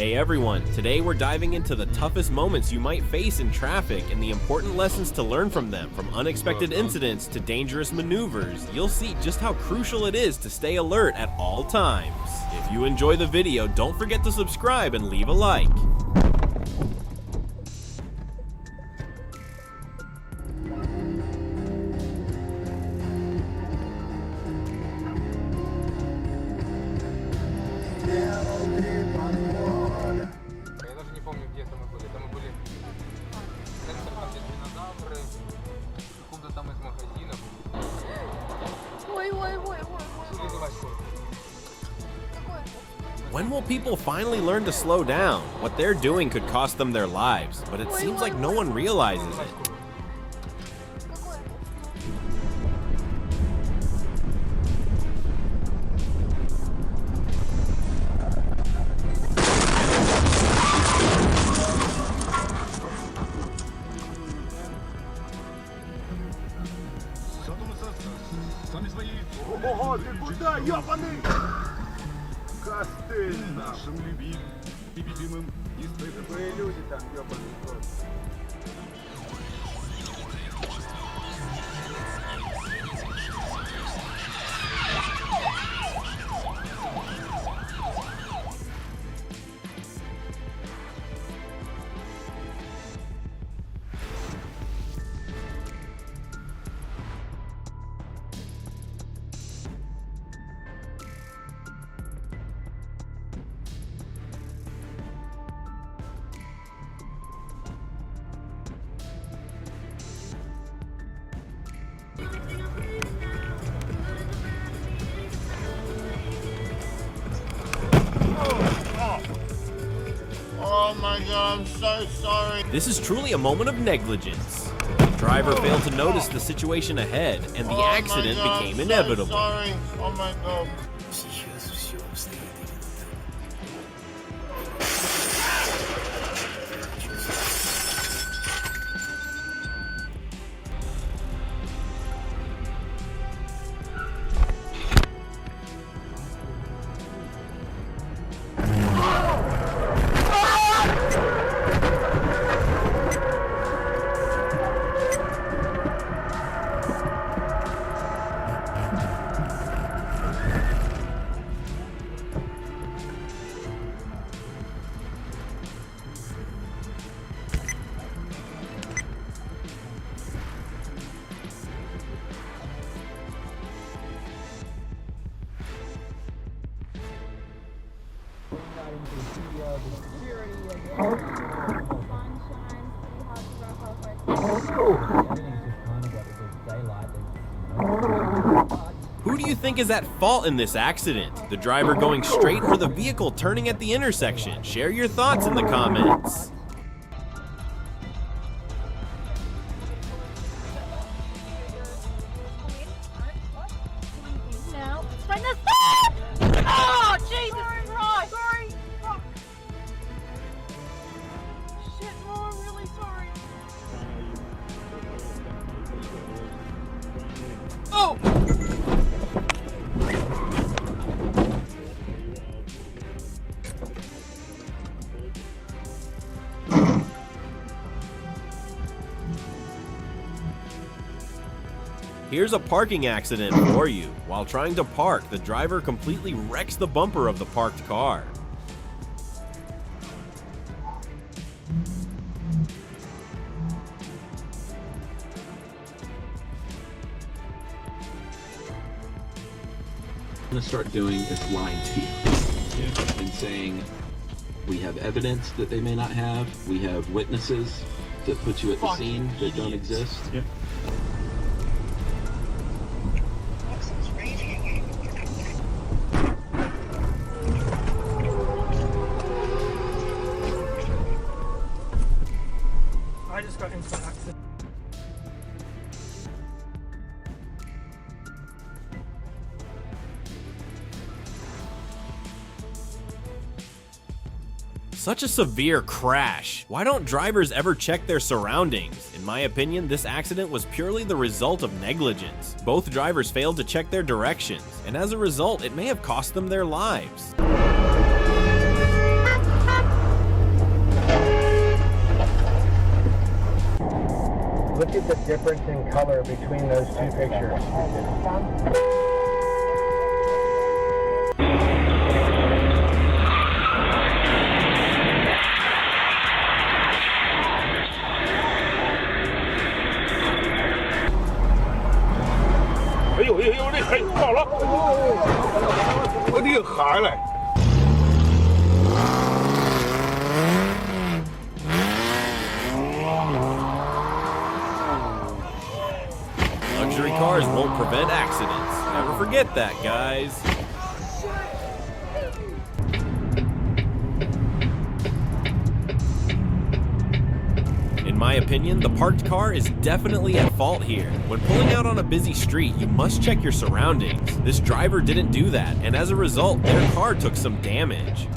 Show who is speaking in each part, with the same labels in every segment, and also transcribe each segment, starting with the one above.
Speaker 1: Hey everyone, today we're diving into the toughest moments you might face in traffic and the important lessons to learn from them. From unexpected incidents to dangerous maneuvers, you'll see just how crucial it is to stay alert at all times. If you enjoy the video, don't forget to subscribe and leave a like.
Speaker 2: Я даже не помню, где это мы были. Там мы были в центре, там где динозавры, откуда там из магазинов.
Speaker 3: Ой.
Speaker 2: Вызывай скорую.
Speaker 1: When will people finally learn to slow down? What they're doing could cost them their lives, but it seems like no one realizes it.
Speaker 4: Ого, ты куда, ёбаный? Костыль нашим любимым испытывая люди там, ёбаный рот.
Speaker 5: Oh my god, I'm so sorry.
Speaker 1: This is truly a moment of negligence. The driver failed to notice the situation ahead, and the accident became inevitable.
Speaker 5: Sorry. Oh my god.
Speaker 1: Who do you think is at fault in this accident? The driver going straight or the vehicle turning at the intersection? Share your thoughts in the comments.
Speaker 3: Now, trying to stop! Oh, Jesus Christ! Sorry. Fuck. Shit, no, I'm really sorry. Oh!
Speaker 1: Here's a parking accident for you. While trying to park, the driver completely wrecks the bumper of the parked car.
Speaker 6: going to start doing is lying to you and saying we have evidence that they may not have, we have witnesses that put you at the scene that don't exist.
Speaker 7: I just got into an accident.
Speaker 1: Such a severe crash. Why don't drivers ever check their surroundings? In my opinion, this accident was purely the result of negligence. Both drivers failed to check their directions, and as a result, it may have cost them their lives.
Speaker 8: Look at the difference in color between those two pictures.
Speaker 1: Luxury cars won't prevent accidents. Never forget that, guys. In my opinion, the parked car is definitely at fault here. When pulling out on a busy street, you must check your surroundings. This driver didn't do that, and as a result, their car took some damage.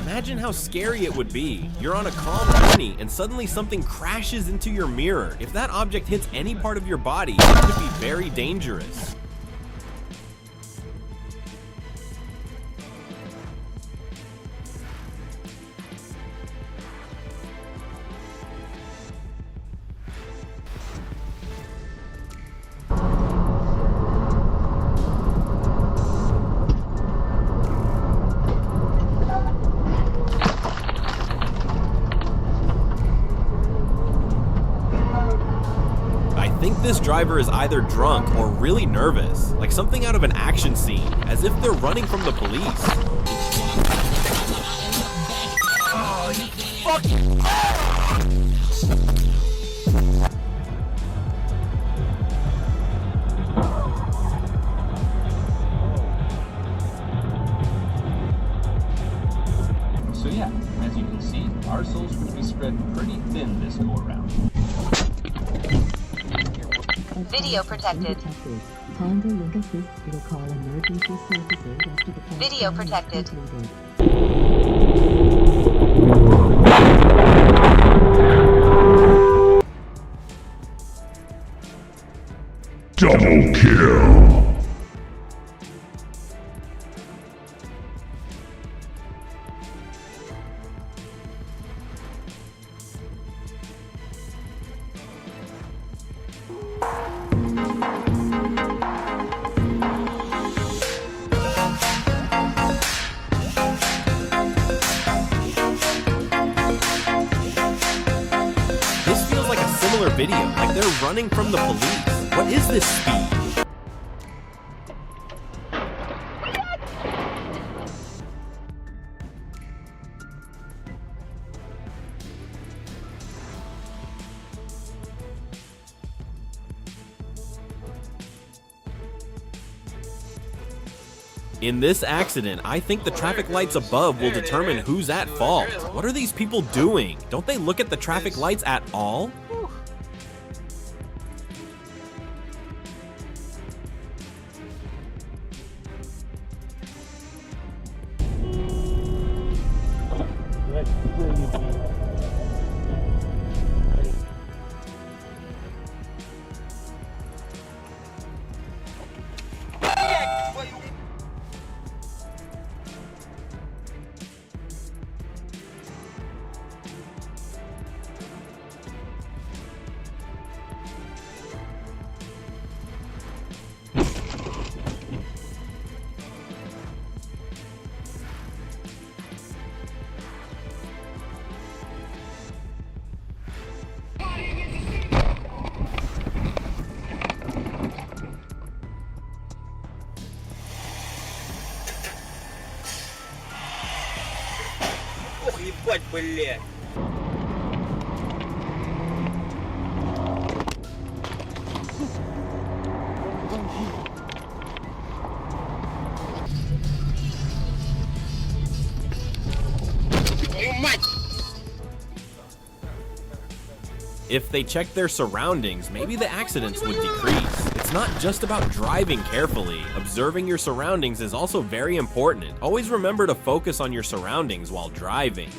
Speaker 1: Imagine how scary it would be. You're on a calm journey and suddenly something crashes into your mirror. If that object hits any part of your body, it could be very dangerous. I think this driver is either drunk or really nervous, like something out of an action scene, as if they're running from the police.
Speaker 9: So yeah, as you can see, our souls would be spread pretty thin this go around.
Speaker 10: Video protected.
Speaker 11: Honda Link Assist will call emergency services after the crash.
Speaker 10: Video protected.
Speaker 5: Double kill.
Speaker 1: This feels like a similar video, like they're running from the police. What is this speed? In this accident, I think the traffic lights above will determine who's at fault. What are these people doing? Don't they look at the traffic lights at all?
Speaker 12: Ебать, блядь.
Speaker 1: If they checked their surroundings, maybe the accidents would decrease. It's not just about driving carefully. Observing your surroundings is also very important. Always remember to focus on your surroundings while driving.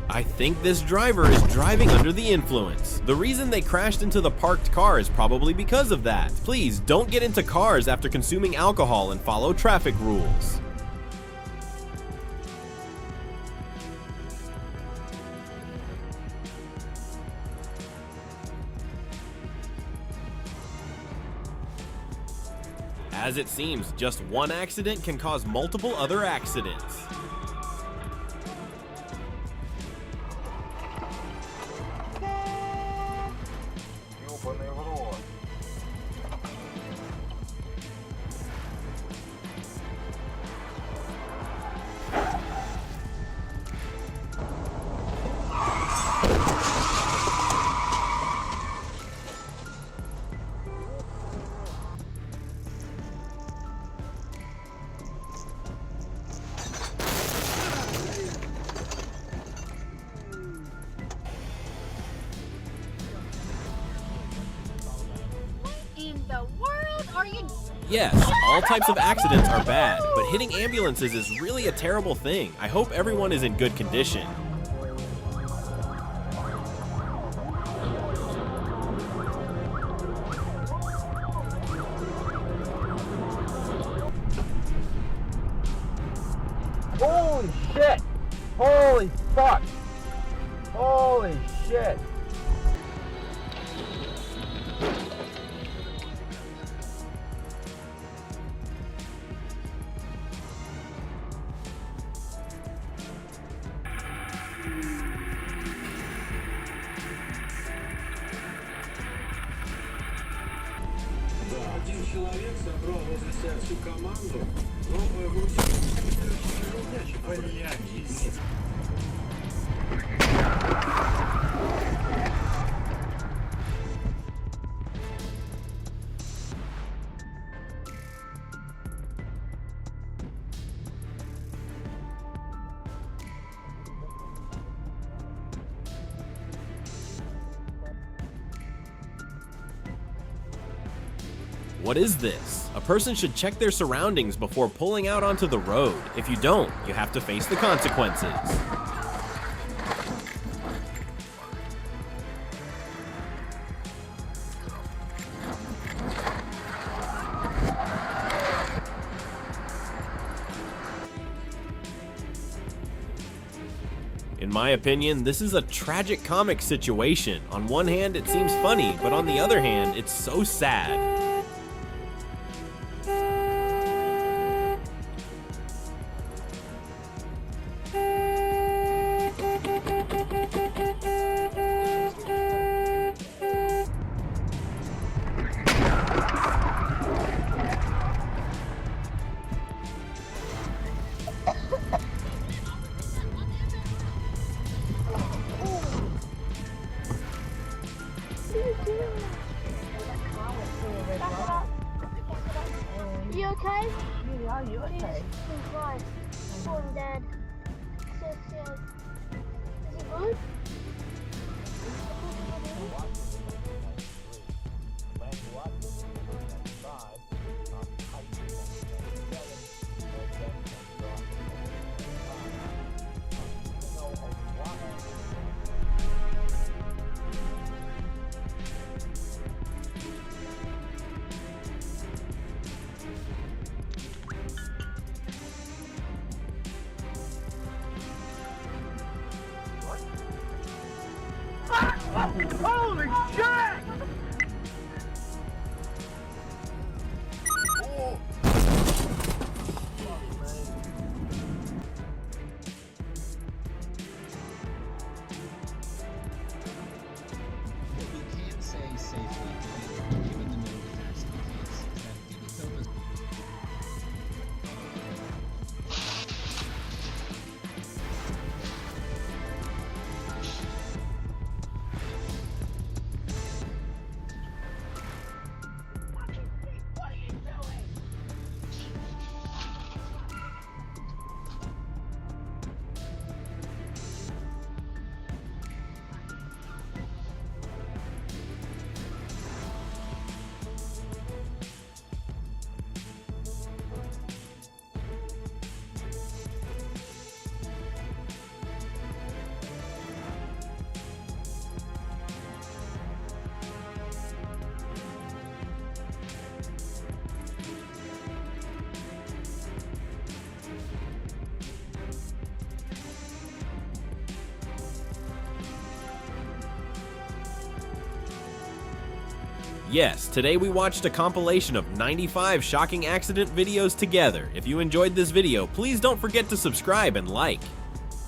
Speaker 1: I think this driver is driving under the influence. The reason they crashed into the parked car is probably because of that. Please don't get into cars after consuming alcohol and follow traffic rules. As it seems, just one accident can cause multiple other accidents.
Speaker 2: Ёбаный в рот.
Speaker 3: In the world are you?
Speaker 1: Yes, all types of accidents are bad, but hitting ambulances is really a terrible thing. I hope everyone is in good condition.
Speaker 8: Holy shit! Holy fuck! Holy shit!
Speaker 12: Один человек собрал возле себя всю команду, новая группа.
Speaker 1: What is this? A person should check their surroundings before pulling out onto the road. If you don't, you have to face the consequences. In my opinion, this is a tragic comic situation. On one hand, it seems funny, but on the other hand, it's so sad.
Speaker 3: You okay?
Speaker 11: Yeah, you okay?
Speaker 3: He's fine. Oh, I'm dead.
Speaker 8: Holy shit!
Speaker 9: What we can say safely, given the known facts of the case, is that the Matildas
Speaker 1: Yes, today we watched a compilation of 95 shocking accident videos together. If you enjoyed this video, please don't forget to subscribe and like.